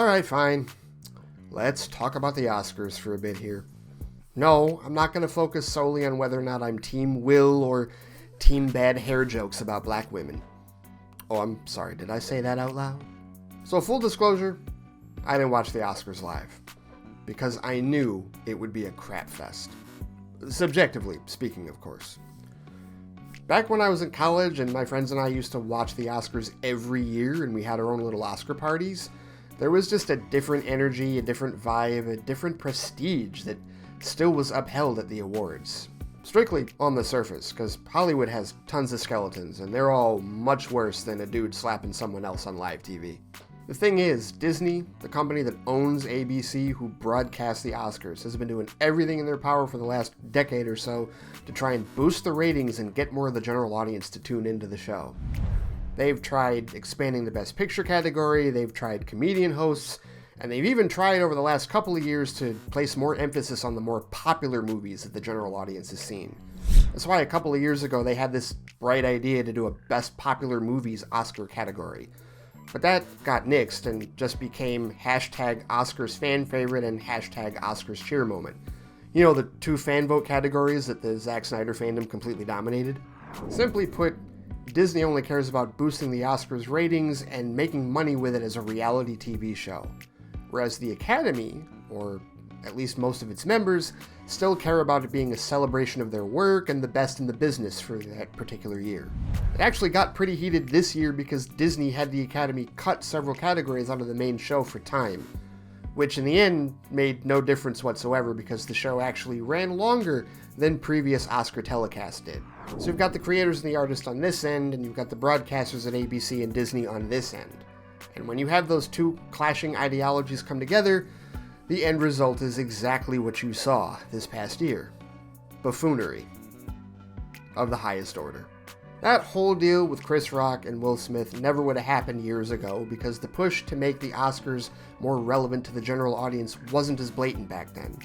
Alright, fine. Let's talk about the Oscars for a bit here. No, I'm not going to focus solely on whether or not I'm Team Will or Team Bad Hair jokes about black women. Oh, I'm sorry, did I say that out loud? So full disclosure, I didn't watch the Oscars live. Because I knew it would be a crap fest. Subjectively speaking, of course. Back when I was in college and my friends and I used to watch the Oscars every year and we had our own little Oscar parties, there was just a different energy, a different vibe, a different prestige that still was upheld at the awards. Strictly on the surface, because Hollywood has tons of skeletons and they're all much worse than a dude slapping someone else on live TV. The thing is, Disney, the company that owns ABC, who broadcasts the Oscars, has been doing everything in their power for the last decade or so to try and boost the ratings and get more of the general audience to tune into the show. They've tried expanding the Best Picture category, they've tried comedian hosts, and they've even tried over the last couple of years to place more emphasis on the more popular movies that the general audience has seen. That's why a couple of years ago they had this bright idea to do a Best Popular Movies Oscar category. But that got nixed and just became hashtag Oscars fan favorite and hashtag Oscars cheer moment. You know, the two fan vote categories that the Zack Snyder fandom completely dominated? Simply put, Disney only cares about boosting the Oscars ratings and making money with it as a reality TV show. Whereas the Academy, or at least most of its members, still care about it being a celebration of their work and the best in the business for that particular year. It actually got pretty heated this year because Disney had the Academy cut several categories out of the main show for time, which in the end made no difference whatsoever because the show actually ran longer than previous Oscar telecasts did. So you've got the creators and the artists on this end, and you've got the broadcasters at ABC and Disney on this end. And when you have those two clashing ideologies come together, the end result is exactly what you saw this past year. Buffoonery. Of the highest order. That whole deal with Chris Rock and Will Smith never would have happened years ago because the push to make the Oscars more relevant to the general audience wasn't as blatant back then.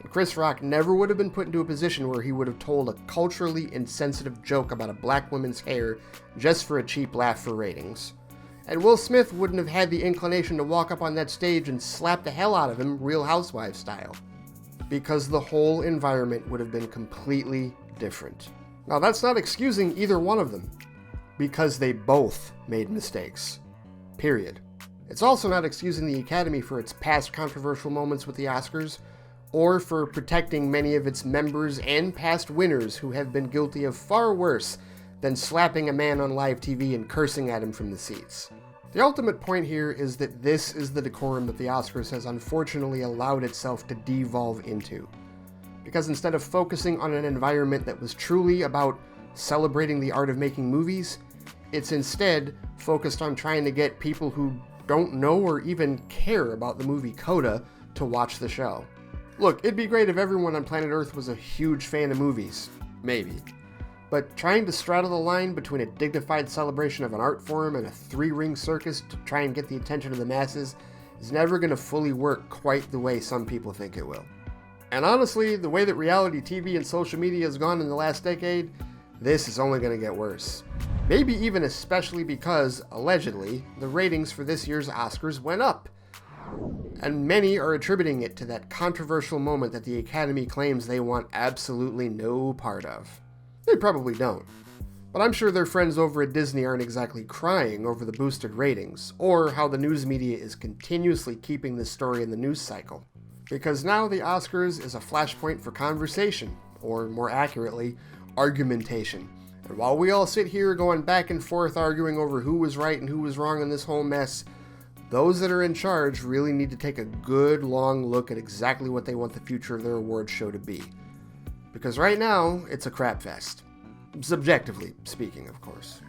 And Chris Rock never would have been put into a position where he would have told a culturally insensitive joke about a black woman's hair just for a cheap laugh for ratings. And Will Smith wouldn't have had the inclination to walk up on that stage and slap the hell out of him Real Housewives style. Because the whole environment would have been completely different. Now that's not excusing either one of them. Because they both made mistakes. Period. It's also not excusing the Academy for its past controversial moments with the Oscars, or for protecting many of its members and past winners who have been guilty of far worse than slapping a man on live TV and cursing at him from the seats. The ultimate point here is that this is the decorum that the Oscars has unfortunately allowed itself to devolve into. Because instead of focusing on an environment that was truly about celebrating the art of making movies, it's instead focused on trying to get people who don't know or even care about the movie Coda to watch the show. Look, it'd be great if everyone on planet Earth was a huge fan of movies. Maybe. But trying to straddle the line between a dignified celebration of an art form and a three-ring circus to try and get the attention of the masses is never going to fully work quite the way some people think it will. And honestly, the way that reality TV and social media has gone in the last decade, this is only going to get worse. Maybe even especially because, allegedly, the ratings for this year's Oscars went up. And many are attributing it to that controversial moment that the Academy claims they want absolutely no part of. They probably don't. But I'm sure their friends over at Disney aren't exactly crying over the boosted ratings, or how the news media is continuously keeping this story in the news cycle. Because now the Oscars is a flashpoint for conversation, or more accurately, argumentation. And while we all sit here going back and forth arguing over who was right and who was wrong in this whole mess, those that are in charge really need to take a good long look at exactly what they want the future of their awards show to be. Because right now, it's a crap fest. Subjectively speaking, of course.